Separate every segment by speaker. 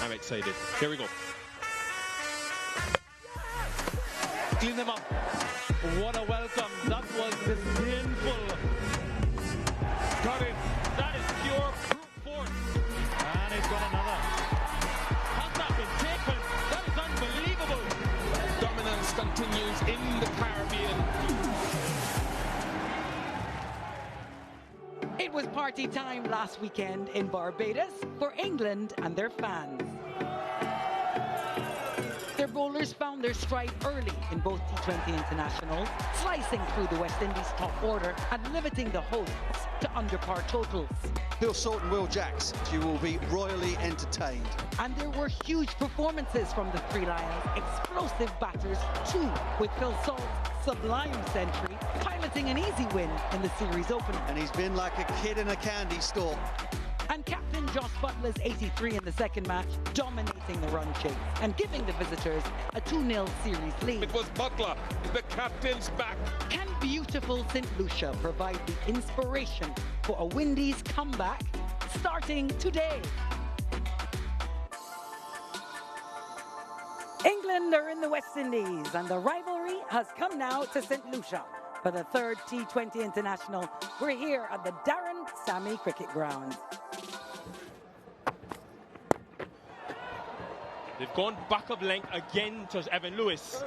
Speaker 1: I'm excited. Here we go.
Speaker 2: Clean them up. What a welcome. That was disdainful. Got it. That is pure brute force. And he's got another. Has that been taken? That is unbelievable. Dominance continues in the Caribbean.
Speaker 3: It was party time last weekend in Barbados for England and their fans. Their bowlers found their stride early in both T20 internationals, slicing through the West Indies' top order and limiting the hosts to under-par totals.
Speaker 4: Phil Salt and Will Jacks, you will be royally entertained.
Speaker 3: And there were huge performances from the Three Lions, explosive batters too, with Phil Salt's sublime century piloting an easy win in the series opener.
Speaker 4: And he's been like a kid in a candy store.
Speaker 3: And captain Josh Butler's 83 in the second match, dominating the run chase and giving the visitors a 2-0 series lead.
Speaker 2: It was Butler, the captain's back.
Speaker 3: Can beautiful St. Lucia provide the inspiration for a Windies comeback starting today? England are in the West Indies and the rivalry has come now to St. Lucia. For the third T20 international, we're here at the Darren Sammy Cricket Ground.
Speaker 1: They've gone back of length again to Evan Lewis.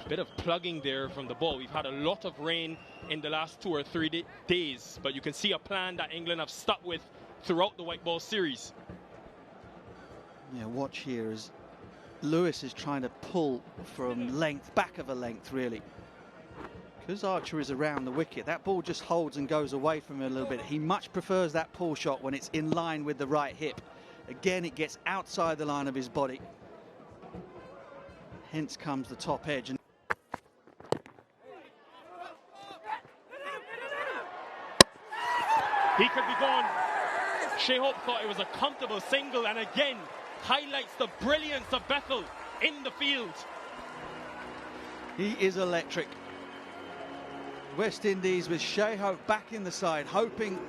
Speaker 1: A bit of plugging there from the ball. We've had a lot of rain in the last 2 or 3 days, but you can see a plan that England have stuck with throughout the white ball series.
Speaker 4: Yeah, watch here as Lewis is trying to pull from length, back of a length really. Because Archer is around the wicket, that ball just holds and goes away from him a little bit. He much prefers that pull shot when it's in line with the right hip. Again, it gets outside the line of his body. Hence comes the top edge.
Speaker 1: He could be gone. Shea Hope thought it was a comfortable single, and again highlights the brilliance of Bethel in the field.
Speaker 4: He is electric. West Indies with Shea Hope back in the side, hoping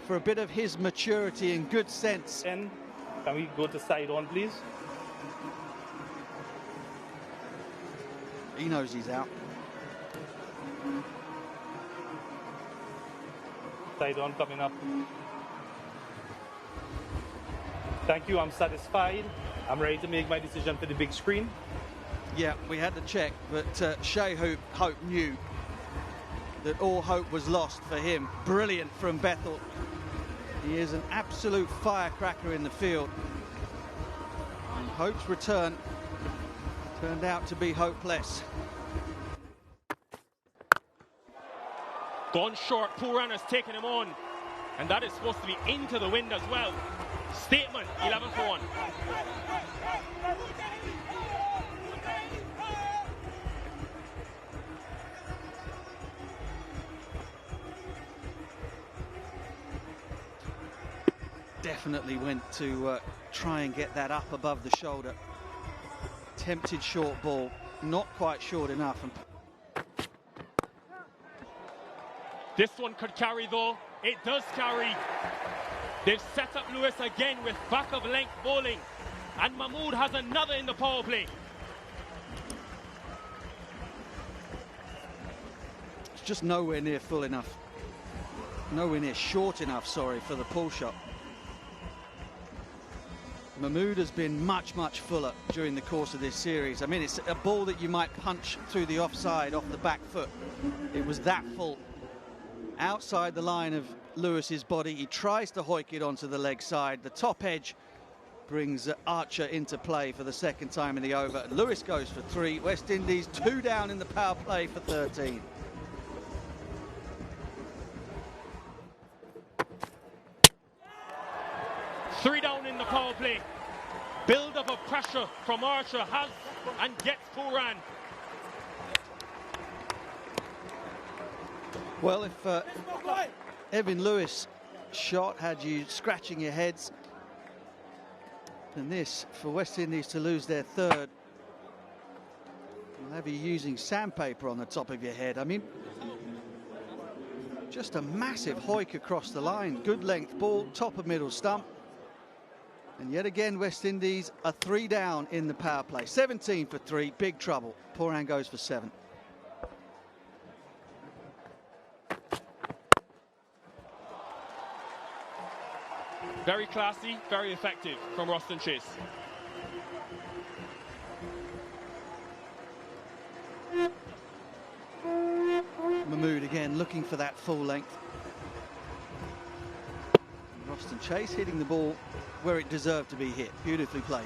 Speaker 4: for a bit of his maturity and good sense.
Speaker 5: And can we go to side on, please?
Speaker 4: He knows he's out.
Speaker 5: Side on coming up. Thank you, I'm satisfied. I'm ready to make my decision for the big screen.
Speaker 4: Yeah, we had to check, but Shea Hope knew that all hope was lost for him. Brilliant from Bethel. He is an absolute firecracker in the field. And Hope's return turned out to be hopeless.
Speaker 1: Gone short. Curran has taken him on, and that is supposed to be into the wind as well. Statement, 11 for 1.
Speaker 4: Definitely went to try and get that up above the shoulder. Tempted short ball, not quite short enough.
Speaker 1: This one could carry though. It does carry. They've set up Lewis again with back of length bowling, and Mahmood has another in the power play.
Speaker 4: It's just nowhere near full enough. Nowhere near short enough, sorry, for the pull shot. Mahmood has been much fuller during the course of this series. I mean, it's a ball that you might punch through the offside off the back foot. It was that full. Outside the line of Lewis's body, he tries to hoik it onto the leg side. The top edge brings Archer into play for the second time in the over. Lewis goes for 3. West Indies 2 down in the power play for 13.
Speaker 1: Three down in the power play. Build up of pressure from Archer has and gets Curran.
Speaker 4: Well, if Evan Lewis shot had you scratching your heads, and this for West Indies to lose their third, will have you using sandpaper on the top of your head. I mean, just a massive hoik across the line. Good length ball, top of middle stump. And yet again, West Indies are 3 down in the power play. 17 for 3, big trouble. Curran goes for 7.
Speaker 1: Very classy, very effective from Roston Chase.
Speaker 4: Mahmood again looking for that full length. Roston Chase hitting the ball where it deserved to be hit. Beautifully played.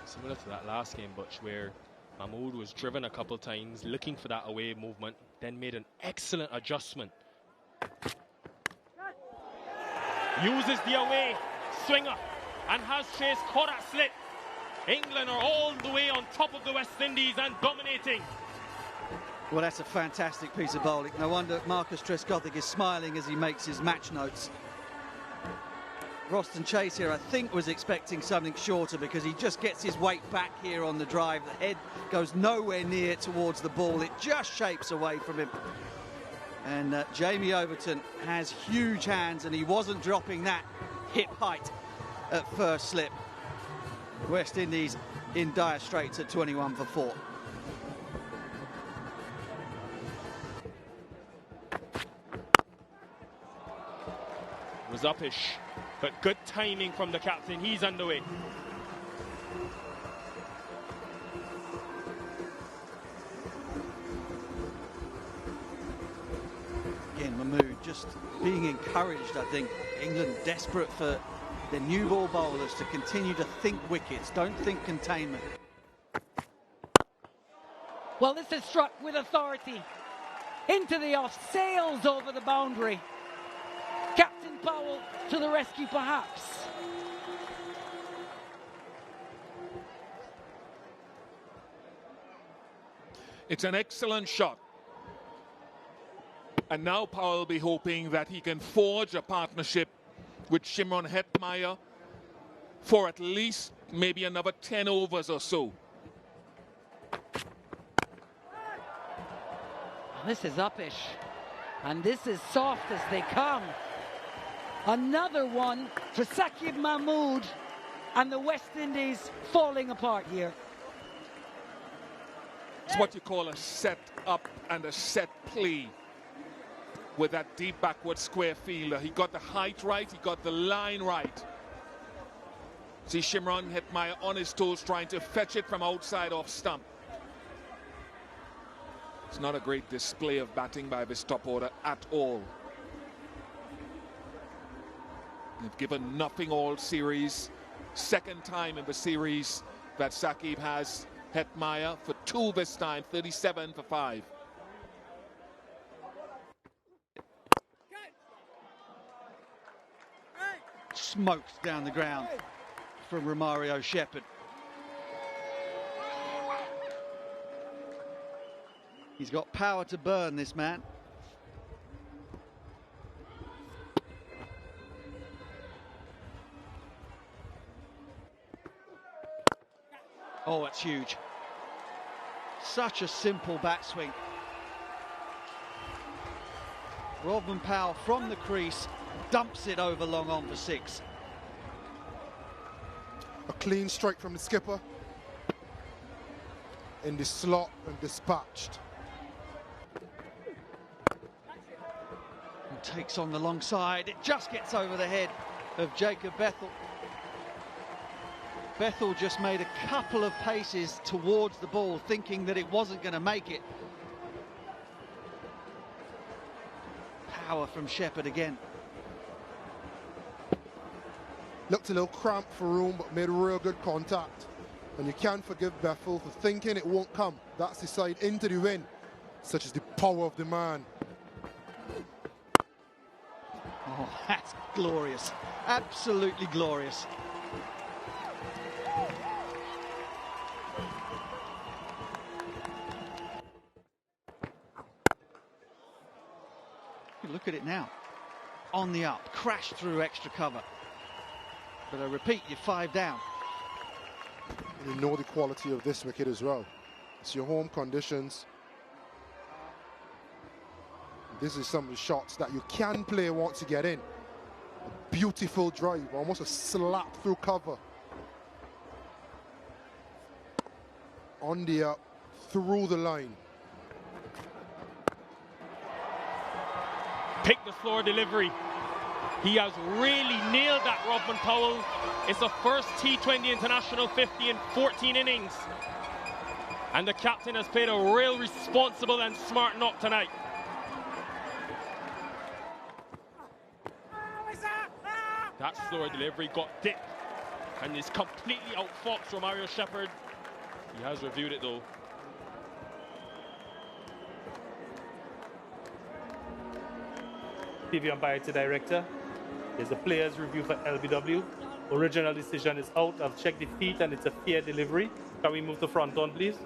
Speaker 1: Similar to that last game, Butch, where Mahmood was driven a couple times, looking for that away movement, then made an excellent adjustment. Uses the away swinger and has Chase caught that slit. England are all the way on top of the West Indies and dominating.
Speaker 4: Well, that's a fantastic piece of bowling. No wonder Marcus Trescothick is smiling as he makes his match notes. Roston Chase here, I think, was expecting something shorter because he just gets his weight back here on the drive. The head goes nowhere near towards the ball. It just shapes away from him. And Jamie Overton has huge hands, and he wasn't dropping that hip height at first slip. West Indies in dire straits at 21 for 4.
Speaker 1: Was uppish, but good timing from the captain. He's underway.
Speaker 4: Again, Mahmood just being encouraged, I think. England desperate for the new ball bowlers to continue to think wickets, don't think containment.
Speaker 3: Well, this is struck with authority. Into the off, sails over the boundary. Captain Powell to the rescue, perhaps.
Speaker 6: It's an excellent shot. And now Powell will be hoping that he can forge a partnership with Shimron Hetmyer for at least maybe another 10 overs or so.
Speaker 3: This is uppish. And this is soft as they come. Another one for Saqib Mahmood, and the West Indies falling apart here.
Speaker 6: It's what you call a set up and a set play with that deep backward square fielder. He got the height right, he got the line right. See Shimron Hetmyer on his toes trying to fetch it from outside off stump. It's not a great display of batting by this top order at all. They've given nothing all series. Second time in the series that Saqib has Hetmyer for 2 this time, 37 for 5.
Speaker 4: Smoked down the ground from Romario Shepherd. He's got power to burn, this man. Oh, it's huge. Such a simple bat swing. Rovman Powell from the crease dumps it over long on for 6.
Speaker 7: A clean strike from the skipper. In the slot and dispatched.
Speaker 4: And takes on the long side. It just gets over the head of Jacob Bethel. Bethel just made a couple of paces towards the ball, thinking that it wasn't going to make it. Power from Shepherd again.
Speaker 7: Looked a little cramped for room, but made real good contact. And you can't forgive Bethel for thinking it won't come. That's the side into the wind. Such as the power of the man.
Speaker 4: Oh, that's glorious. Absolutely glorious. Look at it now. On the up, crashed through extra cover. But I repeat, you're 5 down.
Speaker 7: You know the quality of this wicket as well. It's your home conditions. This is some of the shots that you can play once you get in. beautiful drive, almost a slap through cover. On the up, through the line.
Speaker 1: Pick the floor delivery. He has really nailed that, Rodman Powell. It's the first T20 international 50 in 14 innings. And the captain has played a real responsible and smart knock tonight. That slower delivery got dipped and is completely outfoxed from Mario Shepherd. He has reviewed it though.
Speaker 5: TV umpire to director. Here's the player's review for LBW. Original decision is out. I've checked the feet and it's a fair delivery. Can we move the front on, please?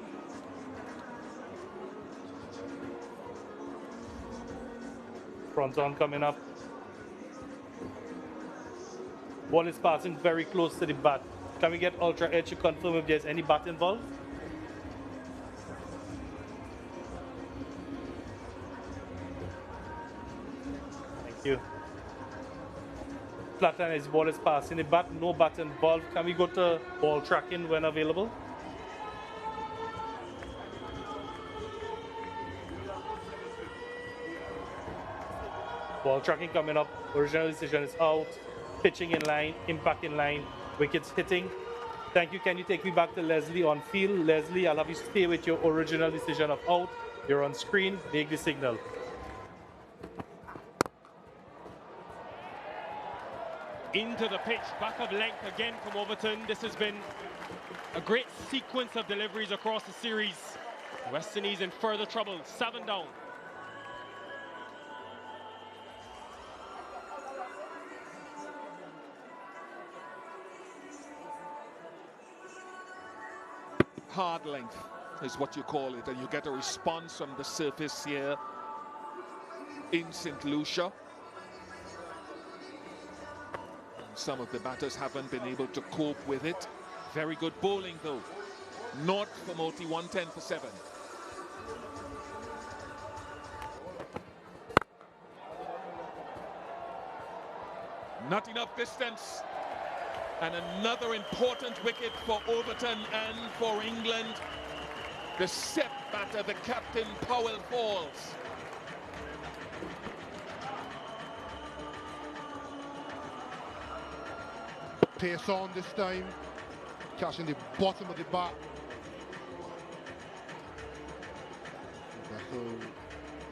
Speaker 5: Front on coming up. Ball is passing very close to the bat. Can we get Ultra Edge to confirm if there's any bat involved? Thank you. Flatline is ball is passing the bat, no bat involved. Can we go to ball tracking when available? Ball tracking coming up. Original decision is out. Pitching in line, impact in line, wickets hitting. Thank you. Can you take me back to Leslie on field? Leslie, I'll have you stay with your original decision of out. You're on screen. Make the signal.
Speaker 1: Into the pitch, back of length again from Overton. This has been a great sequence of deliveries across the series. West Indies in further trouble, 7 down.
Speaker 6: Hard length is what you call it, and you get a response from the surface here in St. Lucia. Some of the batters haven't been able to cope with it. Very good bowling though. Not for Moti, 110 for 7. Not enough distance. And another important wicket for Overton and for England. The set batter, the captain, Powell, falls.
Speaker 7: Pace on this time, catching the bottom of the bat.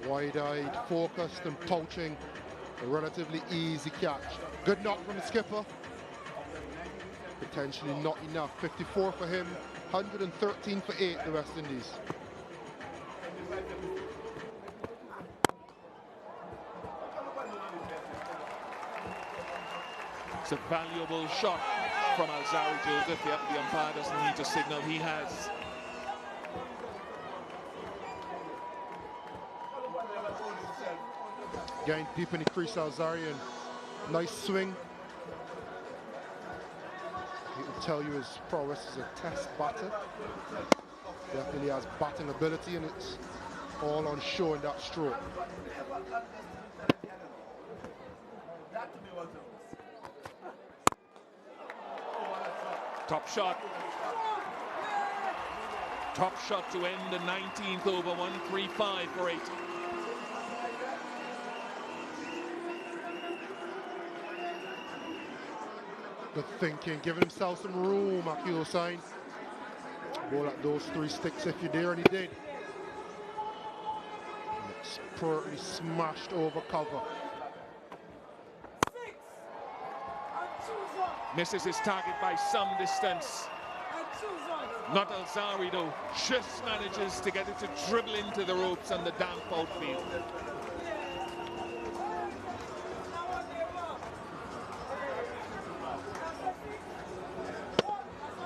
Speaker 7: Wide-eyed, focused and poaching. A relatively easy catch. Good knock from the skipper. Potentially not enough. 54 for him, 113 for 8, the West Indies.
Speaker 6: It's a valuable shot from Alzari Joseph. Yep, the umpire doesn't need to signal. He has.
Speaker 7: Again, deep in the crease, Alzari, and nice swing. He will tell you his prowess is a test batter. Definitely has batting ability, and it's all on show in that stroke.
Speaker 6: Top shot. Top shot to end the 19th over, 135 for 8.
Speaker 7: Good thinking, giving himself some room, Hosein. Ball at those 3 sticks if you dare, and he did. Expertly smashed over cover.
Speaker 6: Misses his target by some distance. Not Alzari though, just manages to get it to dribble into the ropes on the damp outfield.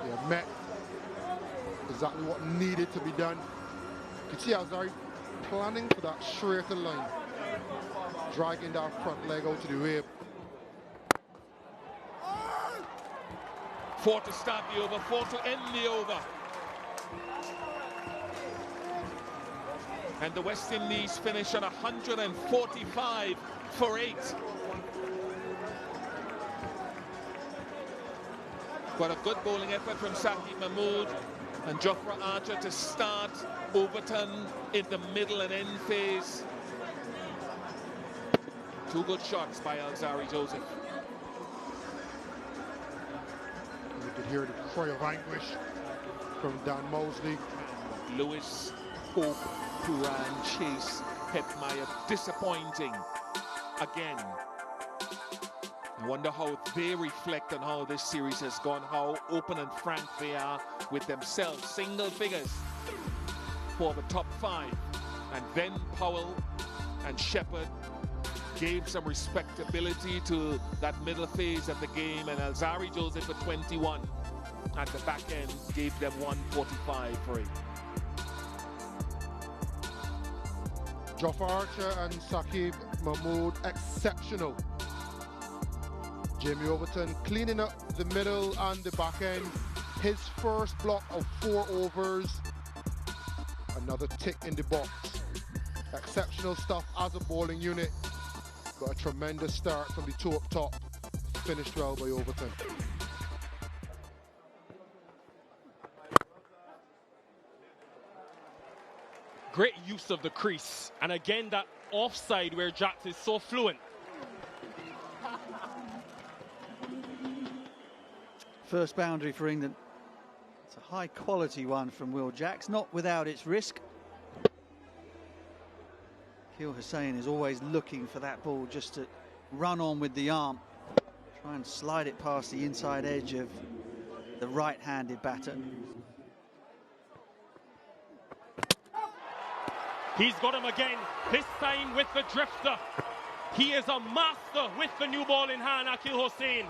Speaker 7: Yeah, met exactly what needed to be done. You can see Alzari planning for that straighter line. Dragging that front leg out to the way.
Speaker 6: 4 to start the over, 4 to end the over. And the West Indies finish on 145 for 8. But a good bowling effort from Saqib Mahmood and Jofra Archer to start Overton in the middle and end phase. Two good shots by Alzarri Joseph.
Speaker 7: You could hear the cry of anguish from Dan Mosley.
Speaker 6: Lewis, Pope, Curran, Chase, Hetmeyer, disappointing again. I wonder how they reflect on how this series has gone, how open and frank they are with themselves. Single figures for the top 5. And then Powell and Shepherd gave some respectability to that middle phase of the game, and Alzarri Joseph at 21 at the back end gave them 145 for it.
Speaker 7: Jofra Archer and Saqib Mahmood, exceptional. Jamie Overton cleaning up the middle and the back end. His first block of 4 overs. Another tick in the box. Exceptional stuff as a bowling unit. But a tremendous start from the 2 up top. Finished well by Overton.
Speaker 1: Great use of the crease. And again, that offside where Jacks is so fluent.
Speaker 4: First boundary for England. It's a high quality one from Will Jacks, not without its risk. Hosein is always looking for that ball just to run on with the arm. Try and slide it past the inside edge of the right-handed batter.
Speaker 1: He's got him again, this time with the drifter. He is a master with the new ball in hand, Akeal Hosein.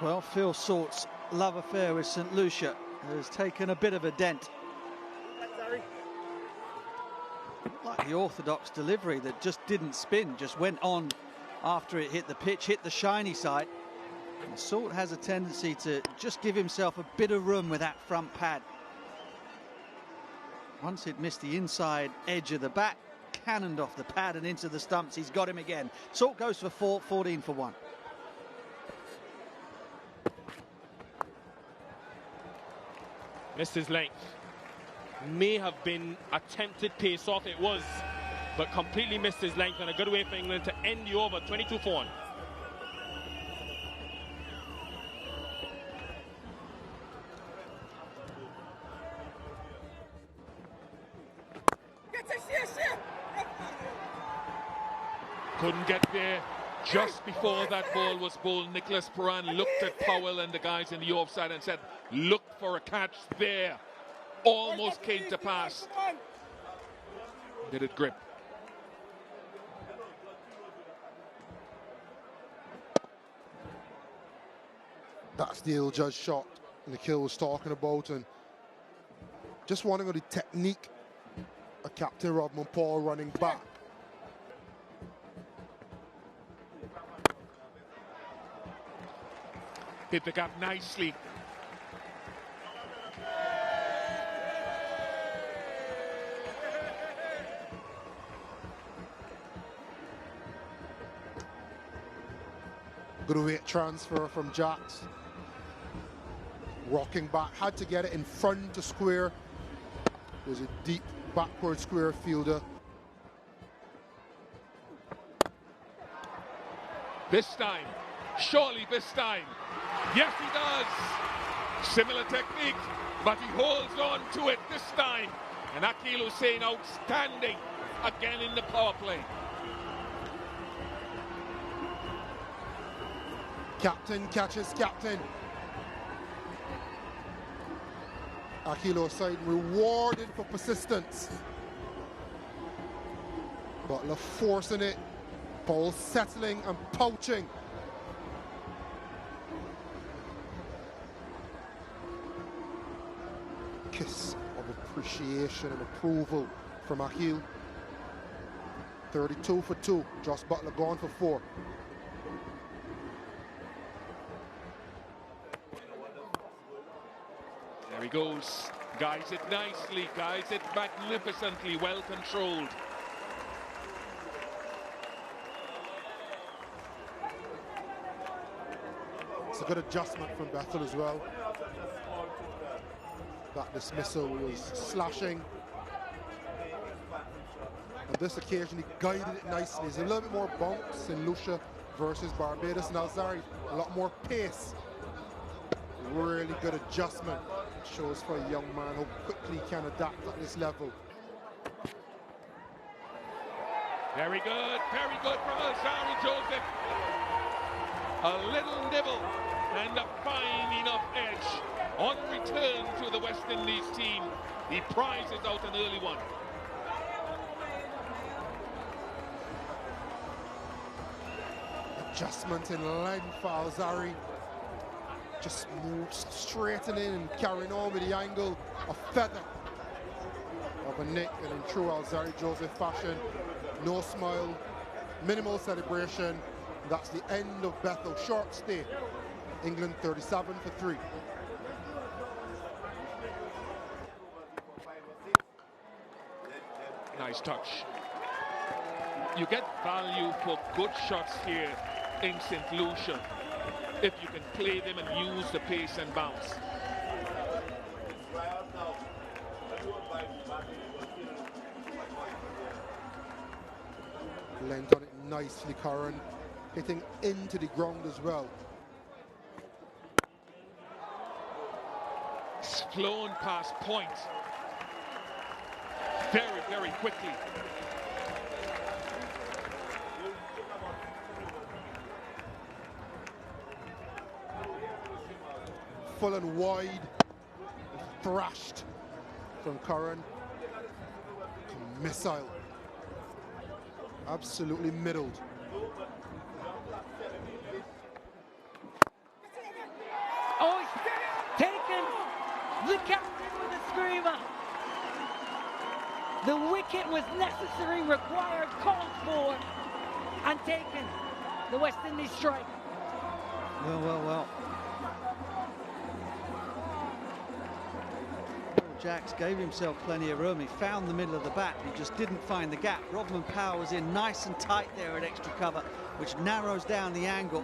Speaker 4: Well, Phil Sort's love affair with St. Lucia has taken a bit of a dent. Like the orthodox delivery that just didn't spin, just went on after it hit the pitch, hit the shiny side. And Sort has a tendency to just give himself a bit of room with that front pad. Once it missed the inside edge of the bat, cannoned off the pad and into the stumps. He's got him again. Sort goes for 4, 14 for 1.
Speaker 1: Missed his length. May have been attempted pace off, it was, but completely missed his length, and a good way for England to end the over, 22 for 1.
Speaker 6: Couldn't get there. Just before that ball was bowled, Nicholas Puran looked at Powell and the guys in the offside and said, look for a catch there. Almost came to pass. Did it grip?
Speaker 7: That's the ill-judged shot Nikhil was talking about, and just wanting the technique of Captain Rodman Paul running back.
Speaker 6: Hit the gap nicely.
Speaker 7: Great transfer from Jacks. Rocking back, had to get it in front to square. Was a deep backward square fielder.
Speaker 6: This time, surely this time. Yes, he does. Similar technique, but he holds on to it this time. And Akeal Hosein outstanding again in the power play.
Speaker 7: Captain catches captain. Akeal Hosein rewarded for persistence. Butler forcing it. Ball settling and poaching. Kiss of appreciation and approval from Akeal. 32 for 2. Josh Butler gone for 4.
Speaker 6: There he goes. Guides it nicely, guides it magnificently, well controlled.
Speaker 7: That's a good adjustment from Bethel as well. That dismissal was slashing. On this occasion, he guided it nicely. There's a little bit more bounce in Lucia versus Barbados and Alzari. A lot more pace. Really good adjustment. It shows for a young man how quickly he can adapt at this level.
Speaker 6: Very good from Alzari Joseph. A little nibble and a fine enough edge. On return to the West Indies team, he prizes out an early one.
Speaker 7: Adjustment in length for Alzari. Just moves straightening and carrying on with the angle, a feather of a nick, and in true Alzari Joseph fashion, no smile, minimal celebration. That's the end of Bethel. Short stay. England 37 for 3.
Speaker 6: Nice touch. You get value for good shots here in St. Lucia if you can play them and use the pace and bounce.
Speaker 7: Length on it nicely, Curran. Hitting into the ground as well.
Speaker 6: It's flown past point very quickly.
Speaker 7: Full and wide, thrashed from Curran. Missile. Absolutely middled.
Speaker 3: Oh, he's taken the captain with a screamer. The wicket was necessary, required, called for, and taken. The West Indies strike.
Speaker 4: Well. Jacks gave himself plenty of room. He found the middle of the bat. He just didn't find the gap. Rodman Power was in nice and tight there at extra cover, which narrows down the angle.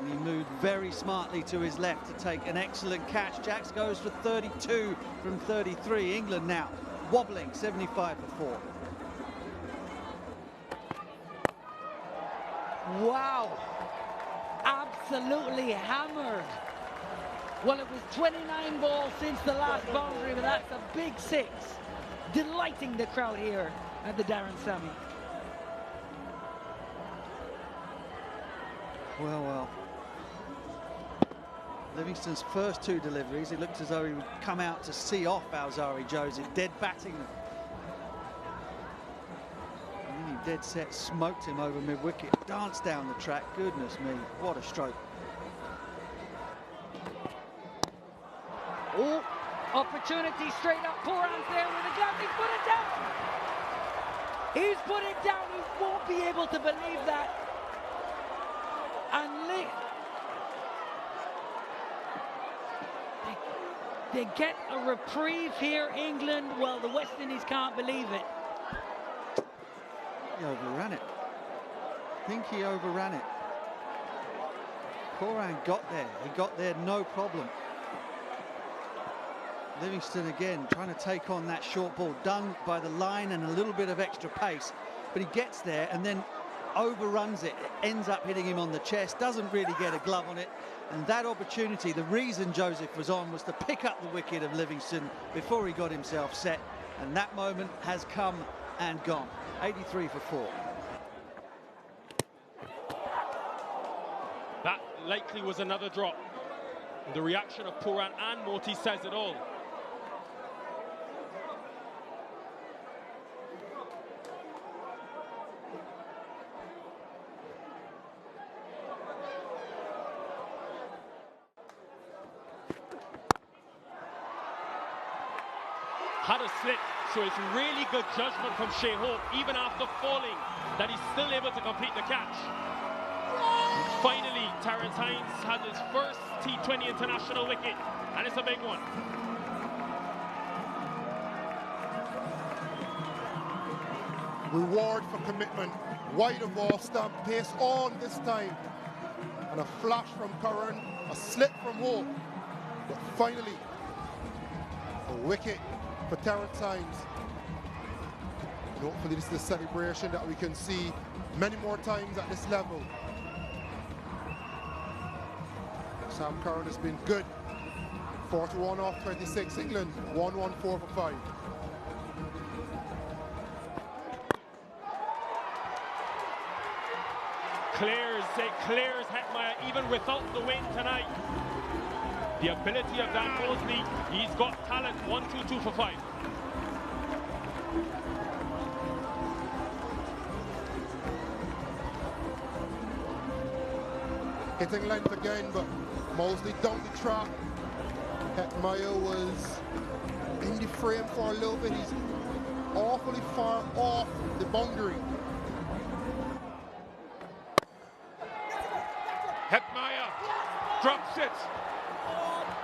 Speaker 4: And he moved very smartly to his left to take an excellent catch. Jacks goes for 32 from 33. England now wobbling 75 for 4.
Speaker 3: Wow. Absolutely hammered. Well, it was 29 balls since the last boundary, but that's a big 6. Delighting the crowd here at the Darren Sammy.
Speaker 4: Well. Livingston's first 2 deliveries, it looked as though he would come out to see off Alzari Joseph, dead batting them. And then he dead set smoked him over mid-wicket, danced down the track. Goodness me, what a stroke.
Speaker 3: Oh, opportunity straight up. Curran's there with a glove. He's put it down. He's put it down. He won't be able to believe that. And they get a reprieve here, England. Well, the West Indies can't believe it.
Speaker 4: He overran it. I think he overran it. Curran got there. He got there no problem. Livingston again trying to take on that short ball, done by the line and a little bit of extra pace, but he gets there and then overruns it. It ends up hitting him on the chest, doesn't really get a glove on it, and that opportunity, the reason Joseph was on was to pick up the wicket of Livingston before he got himself set, and that moment has come and gone. 83 for 4.
Speaker 1: That likely was another drop. The reaction of Curran and Moti says it all. Had a slip, so it's really good judgment from Shea Hope, even after falling, that he's still able to complete the catch. And finally, Terence Hines had his first T20 international wicket, and it's a big one.
Speaker 7: Reward for commitment. Wide of off stump, pace on this time. And a flash from Curran, a slip from Hope. But finally, a wicket for Terrence Hines. And hopefully this is a celebration that we can see many more times at this level. Sam Curran has been good. 41 off 26, England 114 for 5.
Speaker 1: Clears Hetmeyer even without the win tonight. The ability of Dan Mosley, he's got talent. 1-2-2 for 5.
Speaker 7: Hitting length again, but Mosley down the track. Hetmeyer was in the frame for a little bit. He's awfully far off the boundary.
Speaker 6: Hetmeyer drops it.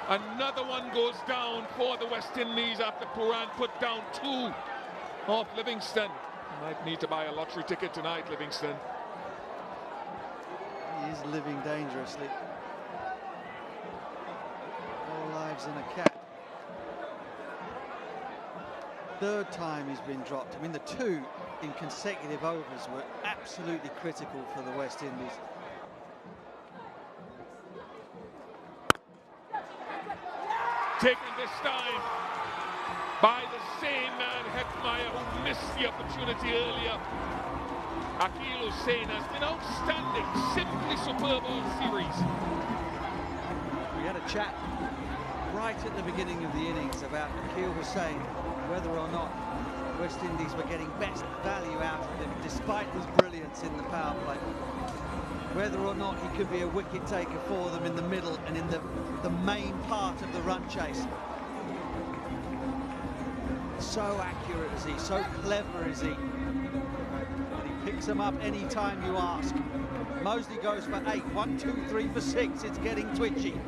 Speaker 6: Another one goes down for the West Indies after Curran put down 2 off Livingston. Might need to buy a lottery ticket tonight, Livingston.
Speaker 4: He is living dangerously. All lives in a cat. Third time he's been dropped. I mean, the 2 in consecutive overs were absolutely critical for the West Indies.
Speaker 6: Taken this time by the same man, Hetmeyer, who missed the opportunity earlier. Akil Hosein has been outstanding, simply superb all series.
Speaker 4: We had a chat right at the beginning of the innings about Akil Hosein, whether or not West Indies were getting best value out of him despite his brilliance in the power play. Whether or not he could be a wicket taker for them in the middle and in the main part of the run chase. So accurate is he, so clever is he. And he picks them up any time you ask. Mosley goes for 8, 1, 2, 3 for 6. It's getting twitchy.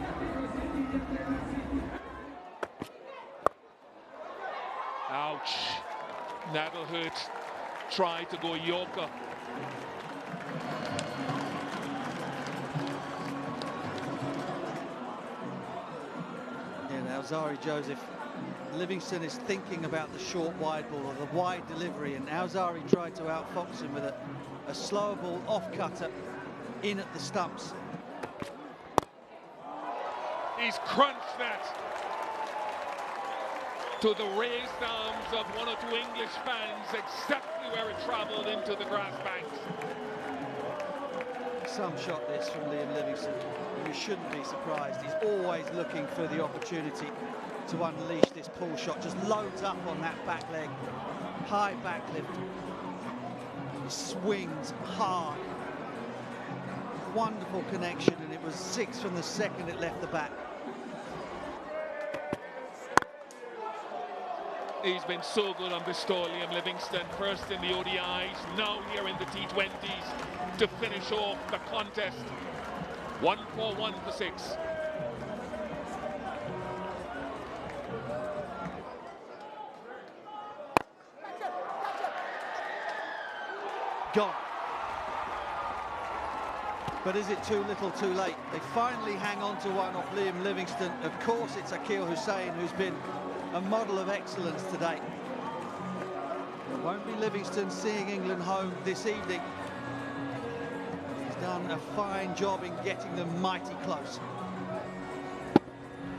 Speaker 6: Ouch. That'll hurt. Try to go Yorker.
Speaker 4: Alzari Joseph. Livingston is thinking about the short wide ball or the wide delivery, and Alzari tried to outfox him with a slower ball off cutter in at the stumps.
Speaker 6: He's crunched that to the raised arms of 1 or 2 English fans, exactly where it travelled into the grass banks.
Speaker 4: Some shot this from Liam Livingston. You shouldn't be surprised. He's always looking for the opportunity to unleash this pull shot. Just loads up on that back leg. High back lift. He swings hard. Wonderful connection, and it was 6 from the second it left the bat.
Speaker 6: He's been so good on this tour, Liam Livingston. First in the ODIs, now here in the T20s to finish off the contest. 1-4-1 for 6.
Speaker 4: Gone. But is it too little too late? They finally hang on to one off Liam Livingston. Of course it's Akil Hosein who's been a model of excellence today. It won't be Livingston seeing England home this evening. He's done a fine job in getting them mighty close.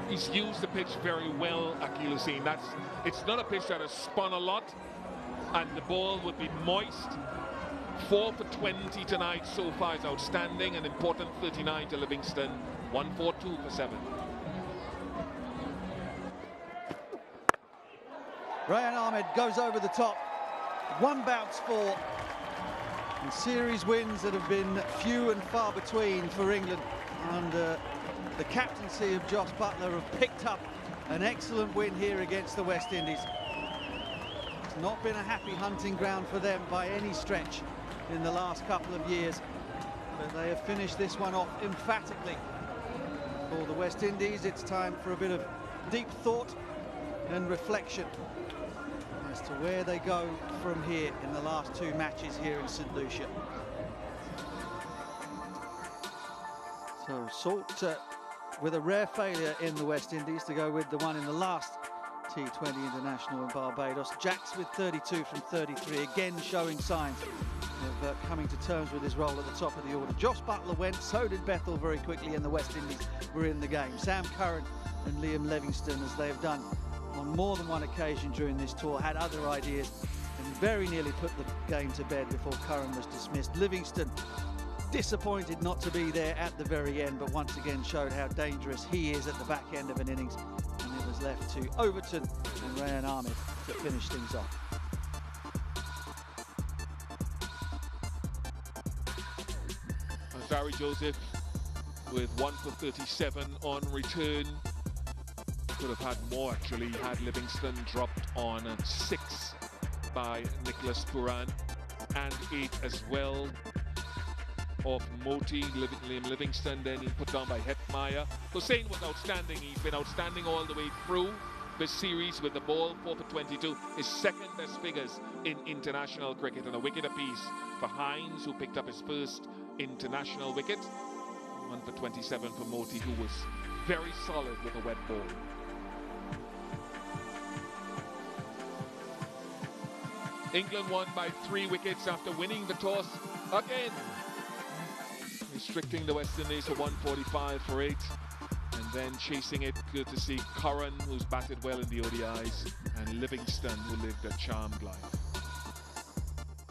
Speaker 6: He's used the pitch very well, Akil Hosein. It's not a pitch that has spun a lot, and the ball would be moist. 4 for 20 tonight so far is outstanding. An important 39 to Livingston. 1-4-2 for 7.
Speaker 4: Rayan Ahmed goes over the top. 1 bounce 4. And series wins that have been few and far between for England under the captaincy of Josh Buttler have picked up an excellent win here against the West Indies. It's not been a happy hunting ground for them by any stretch in the last couple of years, but they have finished this one off emphatically. For the West Indies, it's time for a bit of deep thought and reflection as to where they go from here in the last 2 matches here in St. Lucia. So Salt with a rare failure in the West Indies to go with the one in the last T20 International in Barbados. Jacks with 32 from 33, again showing signs of coming to terms with his role at the top of the order. Josh Butler went, so did Bethel very quickly, and the West Indies were in the game. Sam Curran and Liam Livingston, as they have done on more than one occasion during this tour, had other ideas and very nearly put the game to bed before Curran was dismissed. Livingston disappointed not to be there at the very end, but once again showed how dangerous he is at the back end of an innings, and it was left to Overton and Rayan Ahmed to finish things off.
Speaker 6: Barry Joseph with 1 for 37 on return. Could have had more actually had Livingston dropped on 6 by Nicholas Curran, and 8 as well of Moti. Liam Livingston then put down by Hetmeyer. Hosein was outstanding. He's been outstanding all the way through this series with the ball. 4 for 22, his second best figures in international cricket, and a wicket apiece for Hines, who picked up his first international wicket. 1 for 27 for Moti, who was very solid with a wet ball. England won by 3 wickets after winning the toss again, restricting the West Indies to 145 for 8, and then chasing it courtesy Curran, who's batted well in the ODIs, and Livingston, who lived a charmed life.